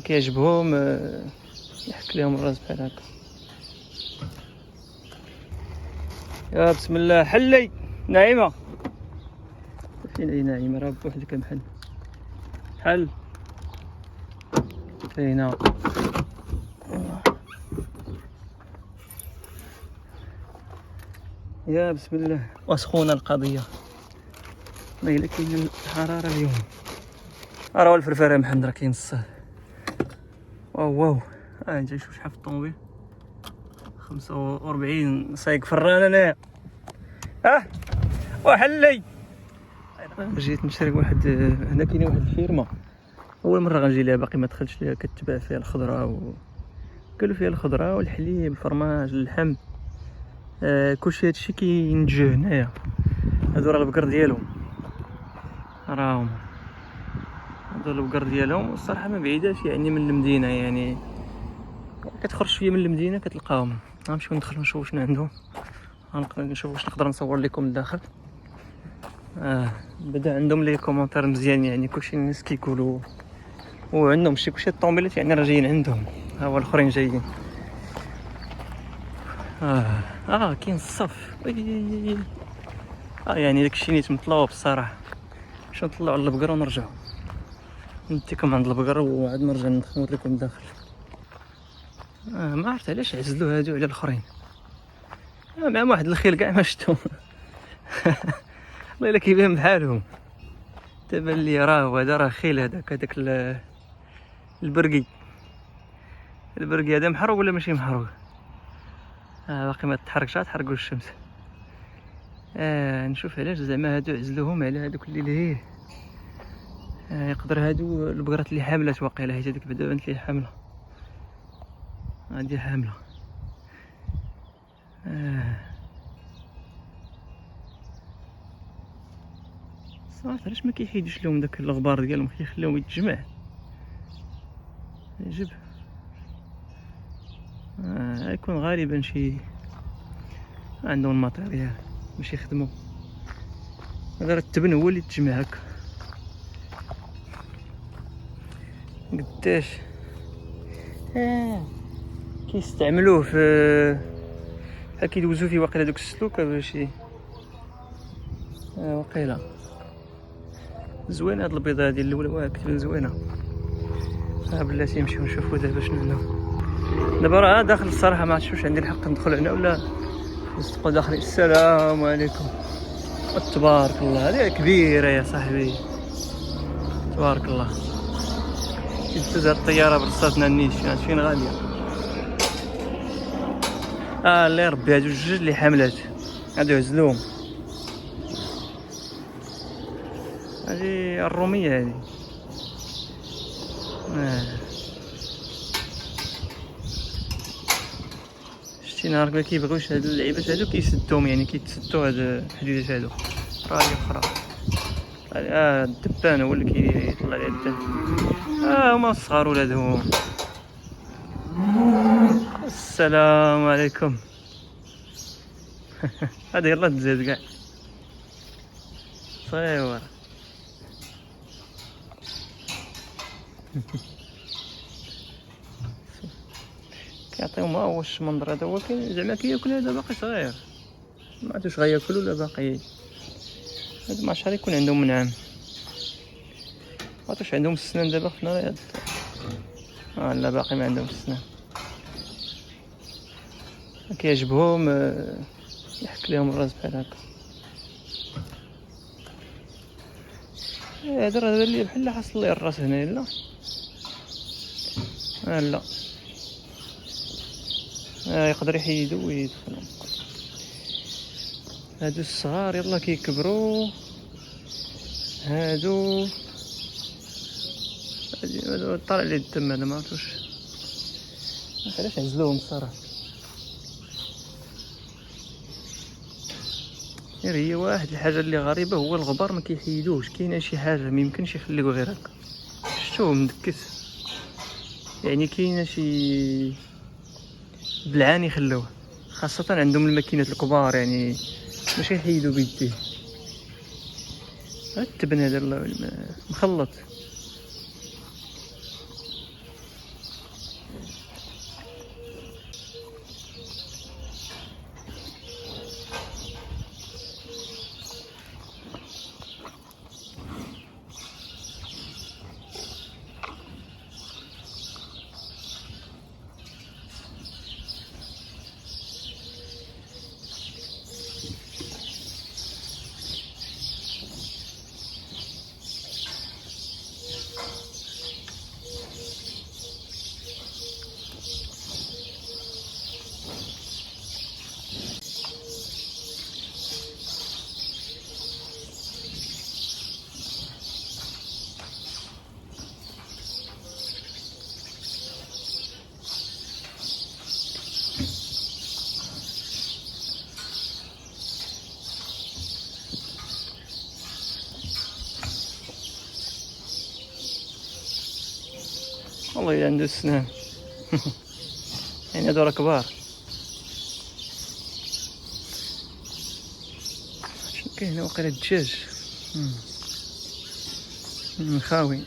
كيعجبهم يحك لهم الراس بحال هكا. يا بسم الله. حلي نعيمه، فين هي نعيمه؟ راه بوحدها كنحل. حل فينا. يا بسم الله. وسخونه القضيه، ما الا كاين الحراره اليوم. راه الفرفره محمد راه كاين الصهد. واو انت شوف شحال في الطوموبيل، 45 سايق فران انايا. وحلي. جيت نشري واحد هنا، كاينه واحد الفيرما اول مره غنجي ليها، باقي ما دخلتش ليها، كتباع فيها الخضره قالوا فيها الخضره والحليب الفرماج اللحم، كلشي هادشي كينتج هنايا. هادو راه البقر ديالهم، راهم هادو البقر ديالهم. والصراحه ما بعيداش يعني من المدينه، يعني كتخرج شويه من المدينه كتلقاهم. غنمشيو ندخلو نشوف شنو عندهم، غنقدر نشوف واش نقدر نصور لكم الداخل. بدا عندهم لي كومونتير مزيان، يعني كلشي الناس كيقولوا، وعندهم شي كلشي الطوموبيلات يعني راه جايين عندهم. ها هو الاخرين جايين. كاين الصف. يعني داكشي نيت مطلوب الصراحه. باش نطلعوا على البقر ونرجعوا، نتيكم عند البقر وعاد نرجع ندخل لكم الداخل. ما عرفت علاش عزلوا هادو على الاخرين. مع واحد الخيل كاع ما شفتو. والله الا كيبان بحالهم. تبان لي راه هذا راه خيل، هذاك البرقي هذا محروق ولا ماشي محروق؟ باقي ما تحركش، تحرقوا الشمس. نشوف علاش زعما هادو عزلوهم على هادوك اللي يقدر هادو البقرات اللي حاملات واقيلا، حيت هذيك بعدا بانت ليه حامله. هادي حامله. صراحه علاش ما كيحيدوش لهم داك الغبار ديالهم، كيخليهم يتجمع. عجب. يكون غالبا شي عندهم الماتيريال باش يخدموا. هذا راه التبن هو اللي تجمع هكا. قداش كيستعملوه في بحال كيدوزو فيه واقيلا دوك السلوكه باش واقيلا. زوينه هاد البيضه هادي الاولى، كتبان زوينه. بلاتي نمشيو نشوفو دابا شنو عندنا. دابا راه داخل الصراحه ما عرفتش واش عندي الحق ندخل هنا ولا نستقبل داخل. السلام عليكم. تبارك الله، هذه كبيره يا صاحبي، تبارك الله. كيدوز هاد الطياره برصاتنا النيش، فين غاديه؟ الله يربي. هادو جوج اللي حاملات، هادو عزلوهم. هادي الروميه هادي. شتي نهار ما كيبغيوش هاد اللعيبات هادو كيسدوهم، يعني كيتسدوا هاد الحديدات هادو. راه اخرى الدبان هو اللي كيطلع عليه الدم. هما الصغار ولادهم. السلام عليكم. هذا يلا تزاد كاع صغير. كيعطيهم هو الشمندر هذا، هو زعما كياكل. هذا باقي صغير، ما عرفتش غياكل ولا باقي. هذا ما شحال يكون عندهم من عام، ما عرفتش عندهم السنان دابا في نهار. لا باقي ما عندهم السنان. كيعجبهم يحك لهم الراس بحال هكا. هذا راه بان لي بحال حصل ليه الراس هنايا. لا يقدر يحيدو ويدخلو. هادو الصغار يلا كيكبروا. هادو طالع لي الدم. هذا ما عرفتوش علاش عزلوهم الصراحه. غير هي واحد الحاجه اللي غريبه، هو الغبار ما كيحيدوش. كاينه شي حاجه ما يمكنش يخليوه غير هكا. شفتوه مدكس، يعني كاينه شي بلعان يخلوه، خاصه عندهم الماكينات الكبار، يعني ماشي يحيدوا بيديه. التبن هذا مخلط. والله عنده السنان. يعني هادو راه كبار. شنو كاين هنا واقيلا الدجاج خاوي.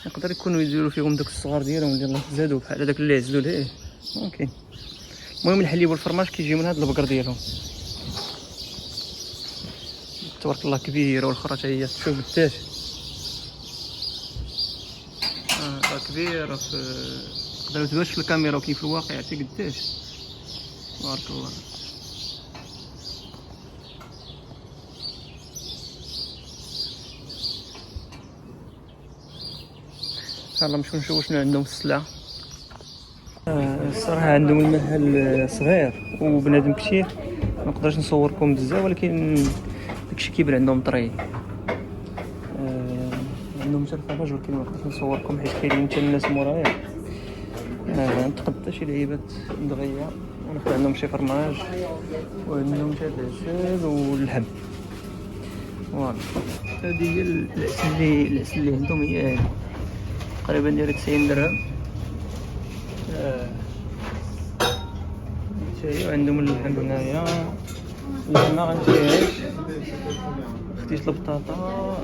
يقدر يكونوا يديروا فيهم داك الصغار ديالهم اللي الله زادوا بحال هذاك اللي عزلوا ليه ممكن. المهم الحليب والفرماج كيجيو من هاد البقر ديالهم تبارك الله كبيره، والاخرى حتى هي شوف قداش راه كبيره. تقدروا تبانش في الكاميرا وكاين في الواقع عرفتي قداش تبارك الله. يلا نمشيو نشوفوا شنو عندهم في السلعه. الصراحه عندهم المحل صغير وبنادم كثير، ما نقدرش نصوركم بزاف، ولكن داكشي كيبان عندهم طري. عندهم حتى الفرماج ولكن ما نقدرش نصوركم حيت كاينين حتى الناس مورايا. نتقدى شي لعيبات دغيا وناخذ عندهم شي فرماج وعندهم حتى العسل واللحم. فوالا هادي هي العسل اللي عندهم، هي تقريبا دايره 90 درهم. شاي عندهم اللحم هنايا. اللحمه غنشريهاش، خديت البطاطا،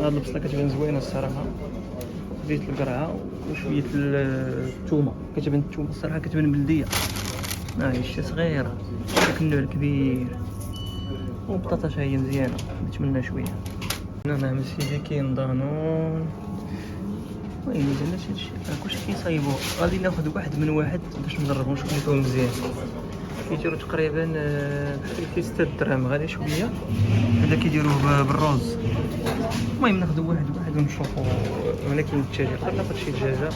هاد البصله كتبان زوينه الصراحه، خديت القرعه وشويه الثومه. كتبان الثومه الصراحه كتبان بلديه، هي شي صغيره داك النوع الكبير. والبطاطا حتى هي مزيانه نتمنى شويه. نعم سيدي كاين دانون. المهم مازال هادشي كلشي كيصايبو. غادي ناخذ واحد من واحد باش نجربو نشوف اللي فيهم مزيان. كيديروا تقريبا بحال 6 دراهم غالي شويه، هذا كيديروه بالروز. المهم ناخذ واحد ونشوفو. هنا كاين الدجاج، نقدر ناخذ شي دجاجه،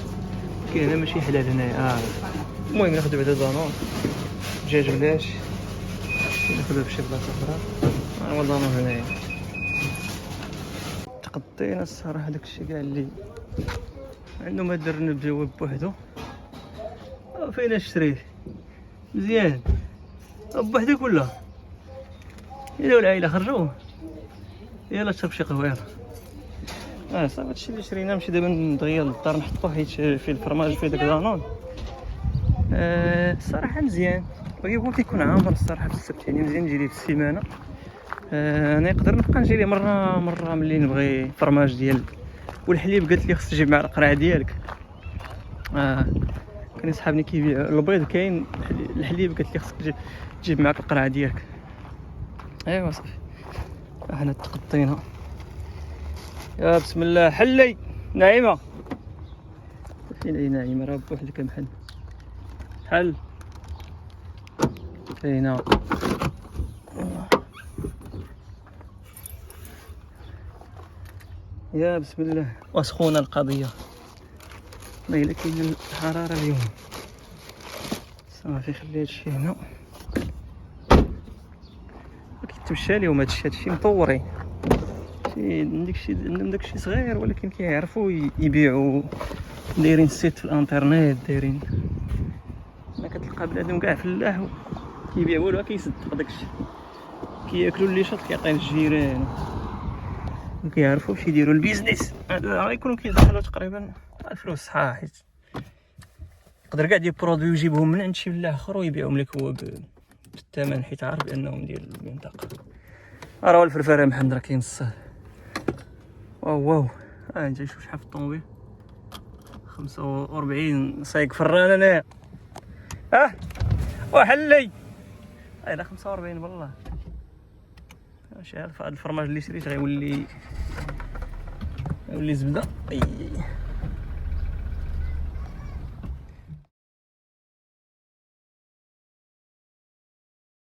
كاين هنا ماشي حلال هنايا. المهم ناخذ بعدا دانون دجاج بلاش، ناخذها بشي بلاصه اخرى. هو دانون هنايا تقضينا الصراحه داكشي كاع اللي عندهم. هاد الرنب جواب بوحدو، فين نشريه مزيان بوحدك ولا يلا والعائله خرجوا يلا شرب شي قهوه يلا. صافي هادشي اللي شرينا. نمشي دابا دغيا للدار نحطو حيت فيه الفرماج فيه داك دانون. الصراحه مزيان، هو كيكون عامر الصراحه في السبت، يعني مزيان نجي ليه في السيمانه. انا نقدر نبقى نجي ليه مره ملي نبغي فرماج ديال والحليب. قالت لي خص تجيب مع القرعه ديالك. كان يسحبني كيبيع البيض كاين الحليب، قالت لي خصك تجيب معاك القرعه ديالك. ايوا صافي حنا تقطينا. يا بسم الله حلي نعيمه. فين هي نعيمه؟ راه بوحدك المحل حل فينا. يا بسم الله. وسخونه القضيه، ما الا كاين الحراره اليوم. صافي خلي هادشي هنا. كيتمشى اليوم هادشي مطورين. عندهم داكشي صغير ولكن كيعرفوا يبيعوا، دايرين السيت في الانترنيت، دايرين ما كتلقى بنادم كاع فلاح كيبيع والو كيصدق داكشي. كياكلوا اللي شاط كيعطيه الجيران، وكيعرفوا باش يديروا البيزنس. هادو غيكونوا كيدخلوا تقريبا الفلوس صحاح، حيت يقدر كاع يدير برودوي ويجيبهم من عند شي فلاح اخر ويبيعهم لك هو بالثمن، حيت عارف بانهم ديال المنطقه. راه الفرفره محمد راه كاين الصاد. واو انت شوف شحال في الطوموبيل 45 سايق فران انايا. وحلي لا 45 والله. ماشي عارف هاد الفرماج اللي شريت غيولي زبده.